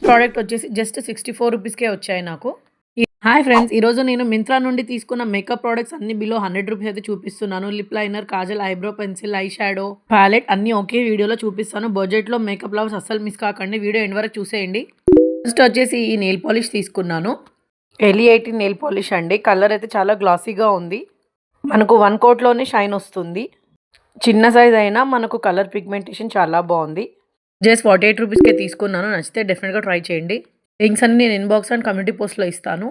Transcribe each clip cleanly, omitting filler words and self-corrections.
Product వచ్చేసి just 64 రూపీస్‌కే వచ్చాయి నాకు. Hi friends! ఈరోజు నేను మింత్రా నుండి తీసుకున్న మేకప్ ప్రొడక్ట్స్ అన్నీ బిలో 100 రూపీస్ అయితే చూపిస్తున్నాను. Lip liner, kajal, eyebrow pencil, eye shadow, palette అన్నీ ఒకే వీడియోలో చూపిస్తాను. బడ్జెట్‌లో మేకప్ లవర్స్ అస్సలు మిస్ కాకండి. వీడియో ఎండ్ వరకు చూసేయండి. ఫస్ట్ వచ్చేసి ఈ నెయిల్ పాలిష్ తీసుకున్నాను. LE18 నెయిల్ పాలిష్ అండి. కలర్ అయితే చాలా గ్లాసీగా ఉంది. మనకు 1 కోట్‌లోనే షైన్ వస్తుంది. చిన్న సైజ్ అయినా మనకు కలర్ పిగ్మెంటేషన్ చాలా బాగుంది. జస్ట్ 48 రూపీస్‌కే తీసుకున్నాను. నచ్చితే డెఫినెట్‌గా ట్రై చేయండి. లింక్స్ అన్ని నేను ఇన్బాక్స్ అండ్ కమ్యూనిటీ పోస్ట్‌లో ఇస్తాను.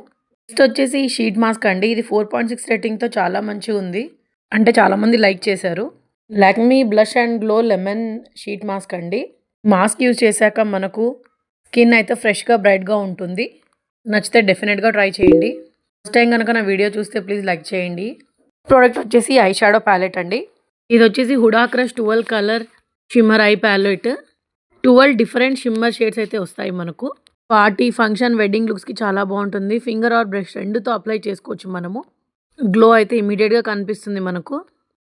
నెక్స్ట్ వచ్చేసి షీట్ మాస్క్ అండి. ఇది 4.6 రేటింగ్‌తో చాలా మంచిగా ఉంది. అంటే చాలామంది లైక్ చేశారు. Lakme blush and glow lemon sheet mask అండి. మాస్క్ యూజ్ చేశాక మనకు స్కిన్ అయితే ఫ్రెష్‌గా బ్రైట్‌గా ఉంటుంది. నచ్చితే డెఫినెట్‌గా ట్రై చేయండి. ఫస్ట్ టైం కనుక నా వీడియో చూస్తే ప్లీజ్ లైక్ చేయండి. ప్రోడక్ట్ వచ్చేసి ఐ షాడో ప్యాలెట్ అండి. ఇది వచ్చేసి Huda crush 12 colour shimmer eye palette. 12 different shimmer shades అయితే వస్తాయి మనకు. పార్టీ, ఫంక్షన్, వెడ్డింగ్ లుక్స్‌కి చాలా బాగుంటుంది. ఫింగర్ ఆర్ బ్రష్ రెండుతో అప్లై చేసుకోవచ్చు మనము. గ్లో అయితే ఇమీడియట్‌గా కనిపిస్తుంది మనకు.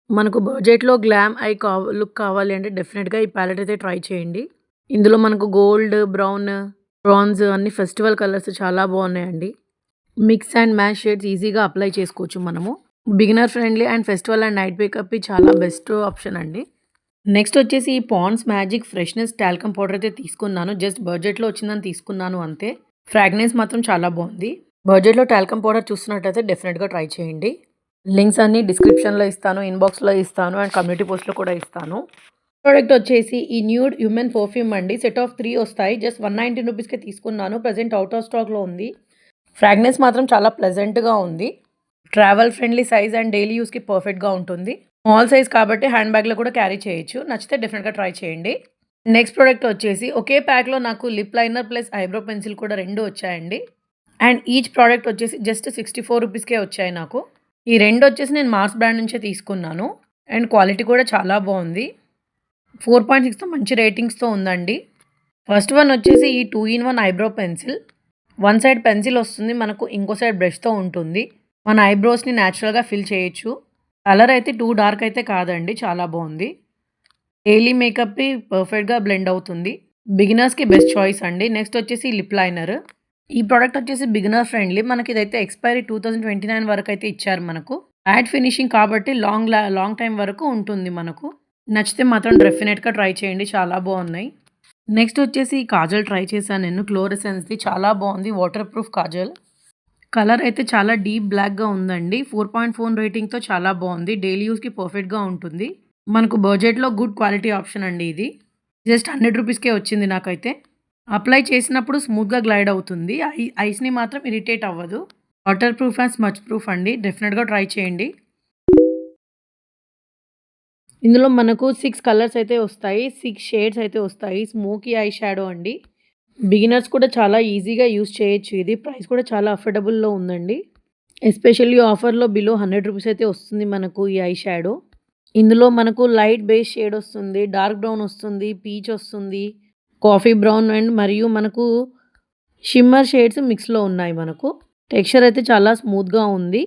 మనకు బడ్జెట్‌లో గ్లామ్ ఐ లుక్ కావాలి అంటే డెఫినెట్‌గా ఈ ప్యాలెట్ అయితే ట్రై చేయండి. ఇందులో మనకు గోల్డ్, బ్రౌన్, బ్రాంజ్ అన్ని ఫెస్టివల్ కలర్స్ చాలా బాగున్నాయండి. మిక్స్ అండ్ మ్యాచ్ షేడ్స్ ఈజీగా అప్లై చేసుకోవచ్చు మనము. Beginner friendly and festival and night మేకప్‌కి చాలా బెస్ట్ ఆప్షన్ అండి. నెక్స్ట్ వచ్చేసి ఈ Pond's magic freshness talcum powder అయితే తీసుకున్నాను. జస్ట్ బడ్జెట్‌లో వచ్చిందని తీసుకున్నాను అంతే. ఫ్రాగ్రెన్స్ మాత్రం చాలా బాగుంది. బడ్జెట్‌లో టాల్కమ్ పౌడర్ చూస్తున్నట్టయితే డెఫినెట్‌గా ట్రై చేయండి. లింక్స్ అన్ని డిస్క్రిప్షన్‌లో ఇస్తాను, ఇన్బాక్స్‌లో ఇస్తాను అండ్ కమ్యూనిటీ పోస్ట్‌లో కూడా ఇస్తాను. ప్రోడక్ట్ వచ్చేసి ఈ న్యూడ్ హ్యూమన్ పర్ఫ్యూమ్ అండి. సెట్ ఆఫ్ 3 వస్తాయి. జస్ట్ 119 రూపీస్‌కే తీసుకున్నాను. ప్రెజెంట్ అవుట్ ఆఫ్ స్టాక్‌లో ఉంది. ఫ్రాగ్రెన్స్ మాత్రం చాలా ప్లెజెంట్‌గా ఉంది. Travel friendly size and daily యూస్‌కి పర్ఫెక్ట్‌గా ఉంటుంది. స్మాల్ సైజ్ కాబట్టి హ్యాండ్ బ్యాగ్‌లో కూడా క్యారీ చేయొచ్చు. నచ్చితే డెఫినెట్‌గా ట్రై చేయండి. నెక్స్ట్ ప్రోడక్ట్ వచ్చేసి ఒకే ప్యాక్‌లో నాకు lip liner plus eyebrow pencil కూడా 2 వచ్చాయండి. అండ్ ఈచ్ ప్రోడక్ట్ వచ్చేసి జస్ట్ 64 రూపీస్‌కే వచ్చాయి నాకు. ఈ 2 వచ్చేసి నేను మార్స్ బ్రాండ్ నుంచే తీసుకున్నాను. అండ్ క్వాలిటీ కూడా చాలా బాగుంది. 4.6తో మంచి రేటింగ్స్‌తో ఉందండి. ఫస్ట్ వన్ వచ్చేసి ఈ 2 in 1 eyebrow pencil. One side pencil వస్తుంది మనకు, ఇంకో సైడ్ బ్రష్‌తో ఉంటుంది. మన ఐబ్రోస్‌ని న్యాచురల్‌గా ఫిల్ చేయొచ్చు. కలర్ అయితే టూ డార్క్ అయితే కాదండి, చాలా బాగుంది. డైలీ మేకప్‌కి పర్ఫెక్ట్‌గా బ్లెండ్ అవుతుంది. బిగినర్స్‌కి బెస్ట్ చాయిస్ అండి. నెక్స్ట్ వచ్చేసి లిప్ లైనర్. ఈ ప్రోడక్ట్ వచ్చేసి బిగినర్ ఫ్రెండ్లీ. మనకి ఇదైతే ఎక్స్పైరీ 2029 వరకు అయితే ఇచ్చారు మనకు. మ్యాట్ ఫినిషింగ్ కాబట్టి లాంగ్ టైం వరకు ఉంటుంది మనకు. నచ్చితే మాత్రం డెఫినెట్‌గా ట్రై చేయండి, చాలా బాగున్నాయి. నెక్స్ట్ వచ్చేసి ఈ కాజల్ ట్రై చేశాను నేను, క్లోరెసెన్స్‌ది. చాలా బాగుంది, వాటర్ ప్రూఫ్ కాజల్. కలర్ అయితే చాలా డీప్ బ్లాక్‌గా ఉందండి. 4.4 రేటింగ్‌తో చాలా బాగుంది. డైలీ యూస్‌కి పర్ఫెక్ట్‌గా ఉంటుంది. మనకు బడ్జెట్‌లో గుడ్ క్వాలిటీ ఆప్షన్ అండి ఇది. జస్ట్ 100 రూపీస్‌కే వచ్చింది నాకైతే. అప్లై చేసినప్పుడు స్మూత్‌గా గ్లైడ్ అవుతుంది. ఐస్‌ని మాత్రం ఇరిటేట్ అవ్వదు. Water proof and smudge proof అండి. డెఫినెట్‌గా ట్రై చేయండి. ఇందులో మనకు 6 కలర్స్ అయితే వస్తాయి. 6 షేడ్స్ అయితే వస్తాయి. స్మోకీ ఐ షాడో అండి. బిగినర్స్ కూడా చాలా ఈజీగా యూజ్ చేయొచ్చు ఇది. ప్రైస్ కూడా చాలా అఫోర్డబుల్‌లో ఉందండి. ఎస్పెషల్లీ ఆఫర్‌లో బిలో 100 రూపీస్ అయితే వస్తుంది మనకు ఈ ఐ షాడో. ఇందులో మనకు లైట్ బేస్ షేడ్ వస్తుంది, డార్క్ బ్రౌన్ వస్తుంది, పీచ్ వస్తుంది, కాఫీ బ్రౌన్ అండ్ మరియు మనకు షిమ్మర్ షేడ్స్ మిక్స్‌లో ఉన్నాయి మనకు. టెక్స్చర్ అయితే చాలా స్మూత్‌గా ఉంది.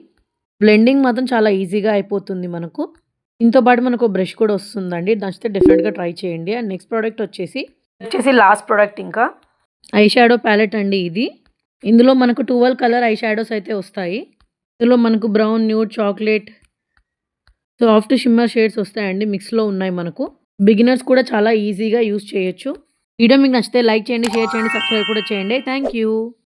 బ్లెండింగ్ మాత్రం చాలా ఈజీగా అయిపోతుంది మనకు. దీంతో పాటు మనకు బ్రష్ కూడా వస్తుందండి. నచ్చితే డెఫినెట్‌గా ట్రై చేయండి. అండ్ నెక్స్ట్ ప్రోడక్ట్ వచ్చేసి లాస్ట్ ప్రోడక్ట్ ఇంకా ఐ షాడో ప్యాలెట్ అండి ఇది. ఇందులో మనకు 12 కలర్ ఐ షాడోస్ అయితే వస్తాయి. ఇందులో మనకు brown, nude, chocolate, soft shimmer shades వస్తాయండి. మిక్స్‌లో ఉన్నాయి మనకు. బిగినర్స్ కూడా చాలా ఈజీగా యూజ్ చేయొచ్చు. వీడియో మీకు నచ్చితే లైక్ చేయండి, షేర్ చేయండి, సబ్స్క్రైబ్ కూడా చేయండి. Thank you.